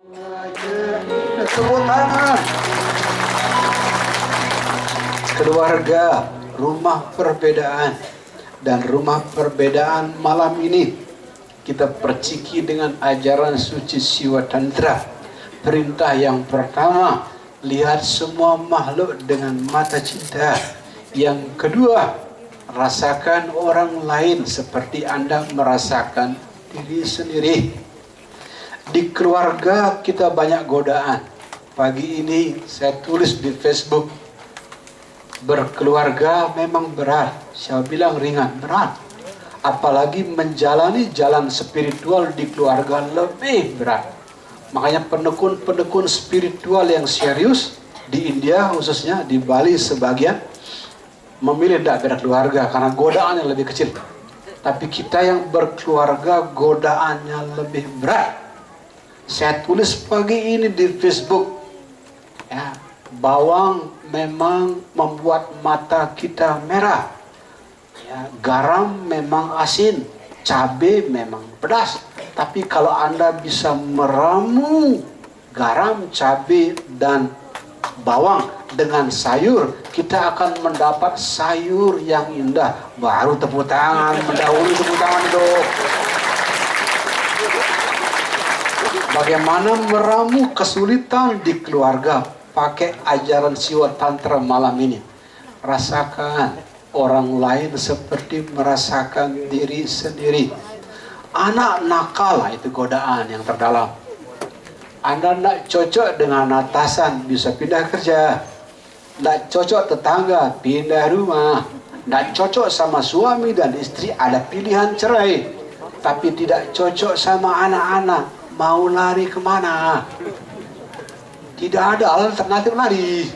Tepuk tangan. Keluarga, rumah perbedaan. Dan rumah perbedaan malam ini kita perciki dengan ajaran suci Siwa Tantra. Perintah yang pertama, lihat semua makhluk dengan mata cinta. Yang kedua, rasakan orang lain seperti Anda merasakan diri sendiri. Di keluarga kita banyak godaan. Pagi ini saya tulis di Facebook, berkeluarga memang berat. Saya bilang ringan, berat. Apalagi menjalani jalan spiritual di keluarga lebih berat. Makanya penekun-penekun spiritual yang serius di India khususnya, di Bali sebagian, memilih tidak berkeluarga karena godaannya lebih kecil. Tapi kita yang berkeluarga godaannya lebih berat. Saya tulis pagi ini di Facebook, ya, bawang memang membuat mata kita merah, ya, garam memang asin, cabai memang pedas. Tapi kalau Anda bisa meramu garam, cabai, dan bawang dengan sayur, kita akan mendapat sayur yang indah. Baru tepuk tangan, mendahului tepuk tangan itu. Bagaimana meramu kesulitan di keluarga pakai ajaran Siwa Tantra malam ini. Rasakan orang lain seperti merasakan diri sendiri. Anak nakal, itu godaan yang terdalam. Anda tidak cocok dengan atasan, bisa pindah kerja. Tidak cocok tetangga, pindah rumah. Tidak cocok sama suami dan istri, ada pilihan cerai. Tapi tidak cocok sama anak-anak, mau lari kemana? Tidak ada alternatif lari.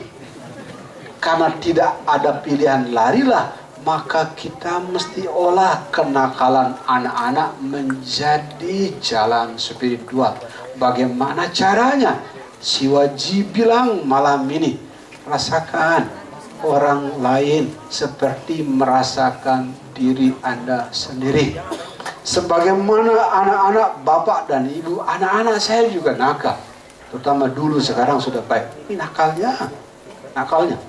Karena tidak ada pilihan larilah, maka kita mesti olah kenakalan anak-anak menjadi jalan spiritual. Bagaimana caranya? Siwaji bilang malam ini, rasakan orang lain seperti merasakan diri Anda sendiri. Sebagaimana anak-anak bapak dan ibu, anak-anak saya juga nakal. Terutama dulu, sekarang sudah baik. Ini nakalnya.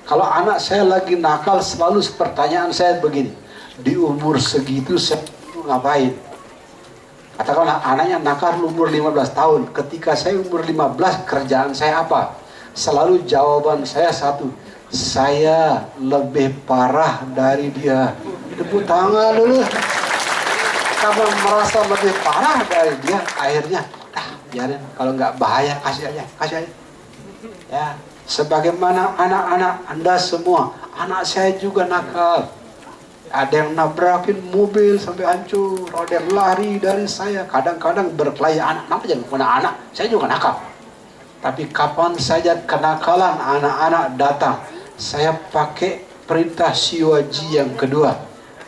Kalau anak saya lagi nakal, selalu pertanyaan saya begini, di umur segitu saya ngapain? Katakanlah anaknya nakal umur 15 tahun, ketika saya umur 15, kerjaan saya apa? Selalu jawaban saya satu, saya lebih parah dari dia. Tepuk tangan dulu. Karena merasa lebih parah dari dia, akhirnya biarin, kalau nggak bahaya kasih aja. Ya, sebagaimana anak-anak Anda semua, anak saya juga nakal. Ada yang nabrakin mobil sampai hancur, ada yang lari dari saya, kadang-kadang berkelahi anak. Kenapa jangan punya anak? Saya juga nakal. Tapi kapan saja kenakalan anak-anak datang, saya pakai perintah Siwaji yang kedua,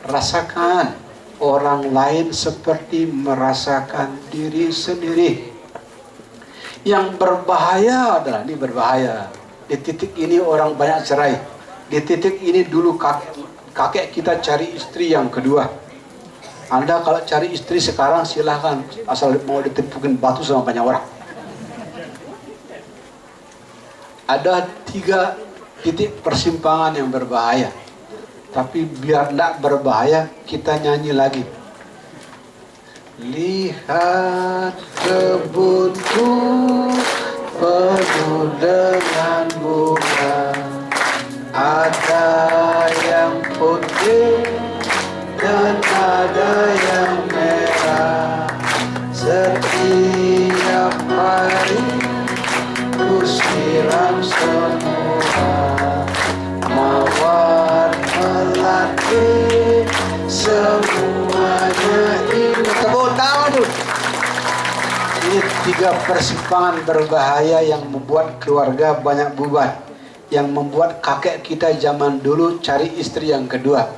rasakan orang lain seperti merasakan diri sendiri. Yang berbahaya adalah, ini berbahaya. Di titik ini orang banyak cerai. Di titik ini dulu kakek kita cari istri yang kedua. Anda kalau cari istri sekarang silahkan, asal mau ditipukin batu sama banyak orang. Ada 3 titik persimpangan yang berbahaya. Tapi biar tidak berbahaya, kita nyanyi lagi. Lihat kebunku penuh dengan bunga, ada yang putih dan ada yang merah. Setiap hari ku siram semua, mawar melati semuanya ini. Tepuk tangan dulu. Ini 3 persimpangan berbahaya yang membuat keluarga banyak bubar, yang membuat kakek kita zaman dulu cari istri yang kedua.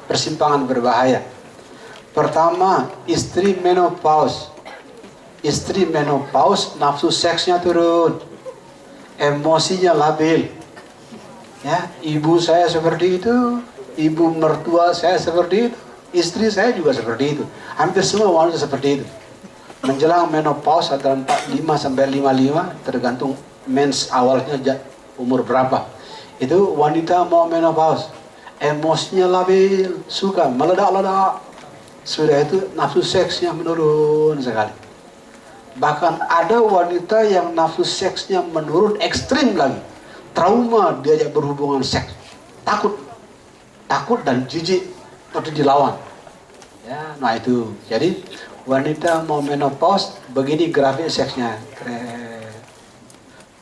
Persimpangan berbahaya. Pertama, istri menopause. Istri menopause, nafsu seksnya turun, emosinya labil. Ya, ibu saya seperti itu, ibu mertua saya seperti itu, istri saya juga seperti itu. Hampir semua wanita seperti itu. menjelang menopause antara 45 sampai 55, tergantung mens awalnya umur berapa. Itu wanita mau menopause, emosinya labil, suka meledak-ledak. Sudah itu nafsu seksnya menurun sekali. Bahkan ada wanita yang nafsu seksnya menurun ekstrim lagi. Trauma diajak berhubungan seks. Takut dan jijik atau dilawan. Ya, nah itu. Jadi wanita mau menopause, begini grafik seksnya. Keren.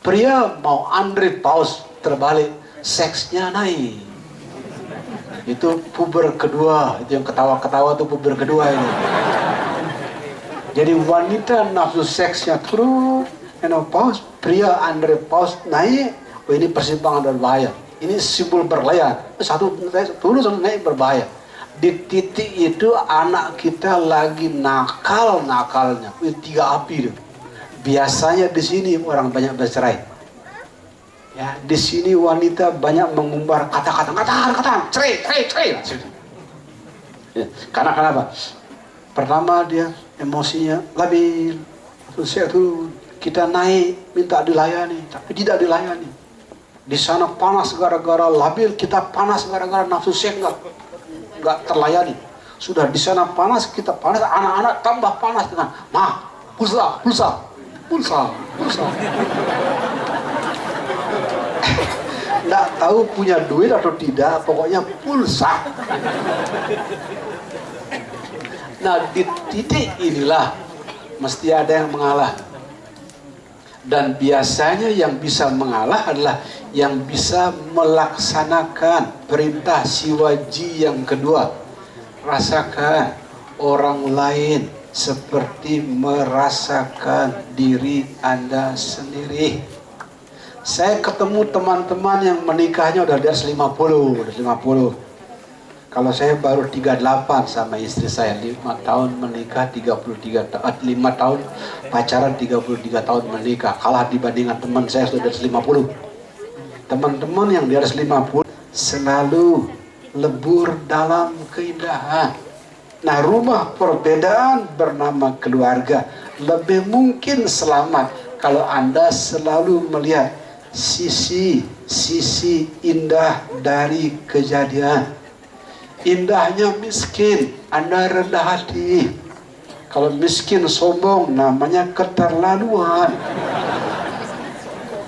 Pria mau andropause, terbalik, seksnya naik. Itu puber kedua, itu yang ketawa-ketawa tuh puber kedua ini. Jadi wanita nafsu seksnya turun, menopause, pria andropause naik. Oh, ini persimpangan berbahaya. Ini simbol berlayar. Satu turun sama naik berbahaya. Di titik itu anak kita lagi nakalnya. Itu 3 api itu. Biasanya di sini orang banyak bercerai. Ya, di sini wanita banyak mengumbar kata-kata, cerai. Ya, karena kenapa? Pertama dia emosinya labil, terus kita naik minta dilayani, tapi tidak dilayani. Di sana panas gara-gara labil, kita panas gara-gara nafsu seks nggak terlayani. Sudah di sana panas, kita panas, anak-anak tambah panas dengan pulsa. Nggak tahu punya duit atau tidak, pokoknya pulsa. Nah, di titik inilah mesti ada yang mengalah. Dan biasanya yang bisa mengalah adalah yang bisa melaksanakan perintah siwaji yang kedua. Rasakan orang lain seperti merasakan diri Anda sendiri. Saya ketemu teman-teman yang menikahnya udah di atas 50. Kalau saya baru 38 sama istri saya, 5 tahun menikah, 5 tahun pacaran, 33 tahun menikah. Kalah dibandingkan teman saya sudah di atas 50. Teman-teman yang di atas 50 selalu lebur dalam keindahan. Nah, rumah perbedaan bernama keluarga lebih mungkin selamat kalau Anda selalu melihat sisi indah dari kejadian. Indahnya miskin, Anda rendah hati. Kalau miskin sombong, namanya keterlaluan.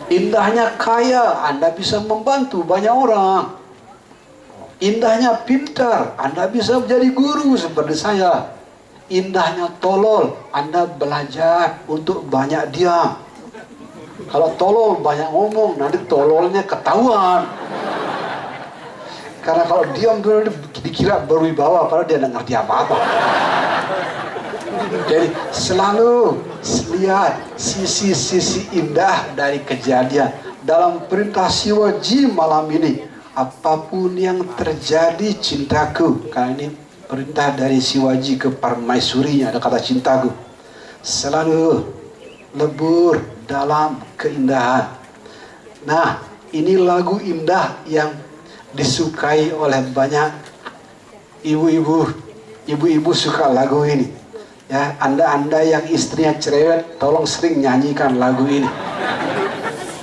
Indahnya kaya, Anda bisa membantu banyak orang. Indahnya pintar, Anda bisa menjadi guru seperti saya. Indahnya tolol, Anda belajar untuk banyak diam. Kalau tolol banyak ngomong, nanti tololnya ketahuan. Karena kalau diam dulu dikira berwibawa, padahal dia tidak ngerti apa-apa. Jadi selalu lihat sisi indah dari kejadian. Dalam perintah siwaji malam ini, apapun yang terjadi cintaku, karena ini perintah dari siwaji ke Parmaisurinya, ada kata cintaku. Selalu lebur dalam keindahan. Nah, ini lagu indah yang disukai oleh banyak ibu-ibu suka lagu ini. Ya, anda yang istrinya cerewet, tolong sering nyanyikan lagu ini.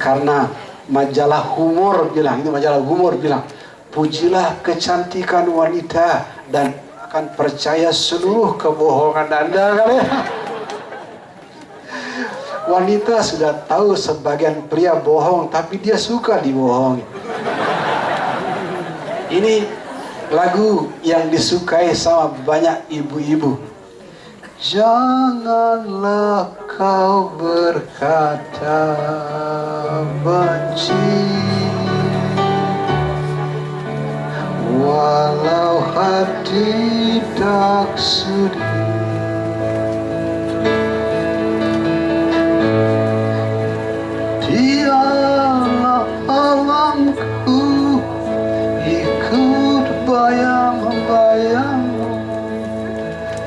Karena majalah humor bilang, pujilah kecantikan wanita dan akan percaya seluruh kebohongan Anda kali ya. Wanita sudah tahu sebagian pria bohong, tapi dia suka dibohongi. Ini lagu yang disukai sama banyak ibu-ibu. Janganlah kau berkata benci, walau hati tak sudi. Dialah alamku, ikut bayang-bayangmu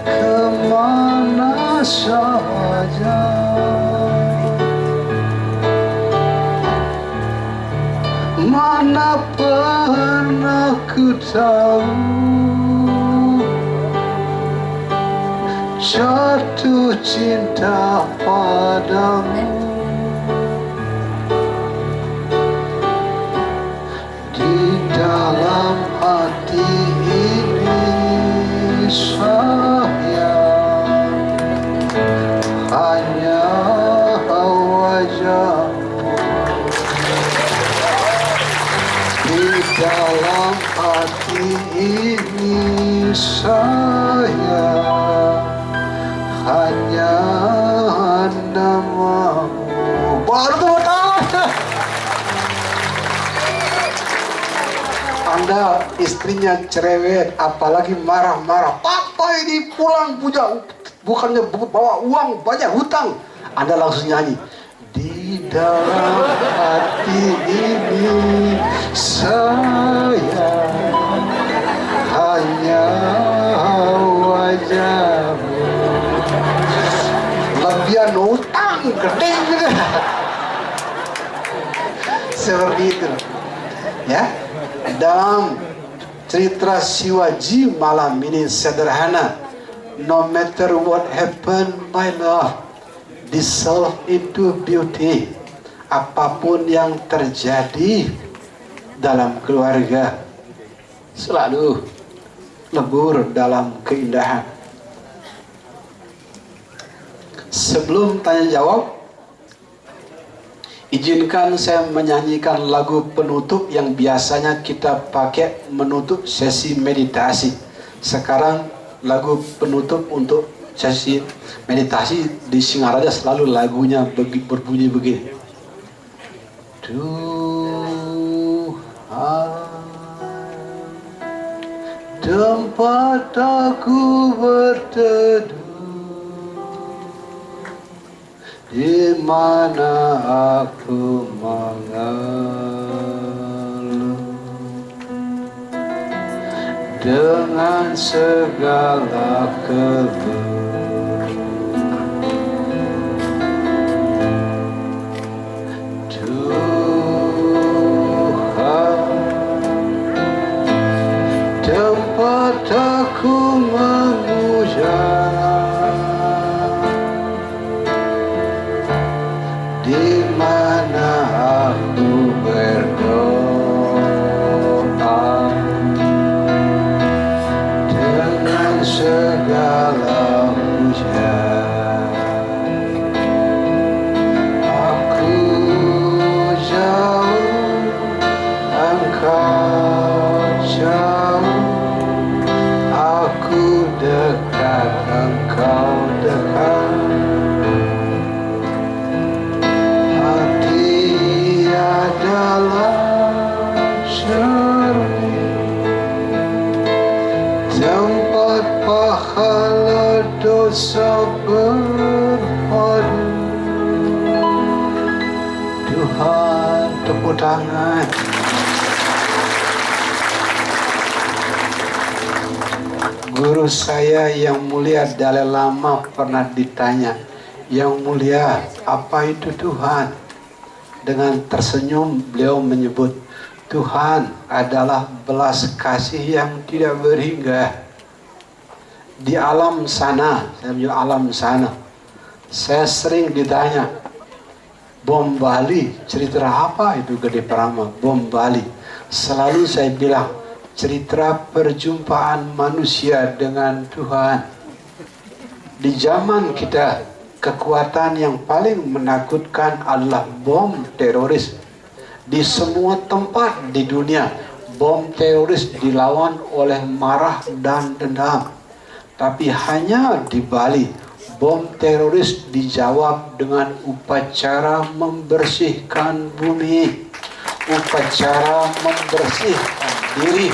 kemana saja. Mana pernah ku tahu jatuh cinta padamu. Di dalam hati ini sayang, hanya wajahmu. Di dalam hati ini sayang, hanya namamu. Baru tepuk tangan. Anda istrinya cerewet, apalagi marah-marah. Papa ini pulang punya, bukannya bawa uang banyak, hutang. Anda langsung nyanyi. Di dalam hati ini sayang, hanya wajahmu. Lebihan hutang gede gitu. Seperti itu, ya. Dalam cerita Shivaji malam ini sederhana. No matter what happened, my love, dissolve into beauty. Apapun yang terjadi dalam keluarga, selalu lebur dalam keindahan. Sebelum tanya jawab, izinkan saya menyanyikan lagu penutup yang biasanya kita pakai menutup sesi meditasi. Sekarang lagu penutup untuk sesi meditasi di Singaraja selalu lagunya berbunyi begini. Tuhan, tempat aku berteduh, di mana aku mengeluh dengan segala keluh. Tuhan, tempat aku memuja, di mana aku berdoa dengan segala hujan. Aku jauh, engkau jauh, aku dekat, engkau dekat. Adalah cermin, tempat pahala dosa berpadu. Tuhan, tepuk tangan. Guru saya yang mulia Dalai Lama pernah ditanya, yang mulia, apa itu Tuhan? Dengan tersenyum beliau menyebut, Tuhan adalah belas kasih yang tidak berhingga. Di alam sana, saya menyebut alam sana, saya sering ditanya, bom Bali, cerita apa itu Gede Prama? Bom Bali. Selalu saya bilang, cerita perjumpaan manusia dengan Tuhan. Di zaman kita, kekuatan yang paling menakutkan adalah bom teroris. Di semua tempat di dunia, bom teroris dilawan oleh marah dan dendam. Tapi hanya di Bali, bom teroris dijawab dengan upacara membersihkan bumi, upacara membersihkan diri.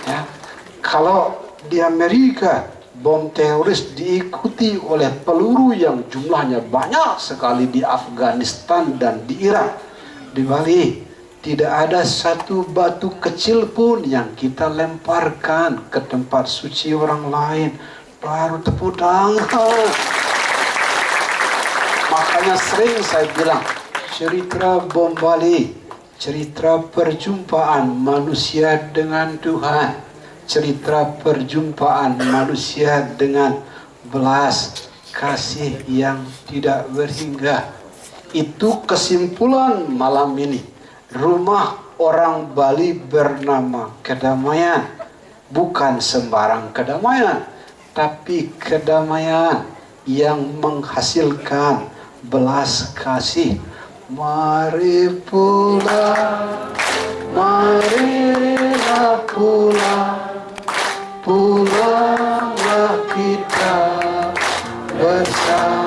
Ya. Kalau di Amerika, bom teroris diikuti oleh peluru yang jumlahnya banyak sekali di Afghanistan dan di Irak. Di Bali tidak ada satu batu kecil pun yang kita lemparkan ke tempat suci orang lain. Baru tepuk tangan. Makanya sering saya bilang, cerita bom Bali, cerita perjumpaan manusia dengan Tuhan, cerita perjumpaan manusia dengan belas kasih yang tidak berhingga. Itu kesimpulan malam ini. Rumah orang Bali bernama kedamaian. Bukan sembarang kedamaian, tapi kedamaian yang menghasilkan belas kasih. Mari pulang, marilah pulang, pulanglah kita bersama.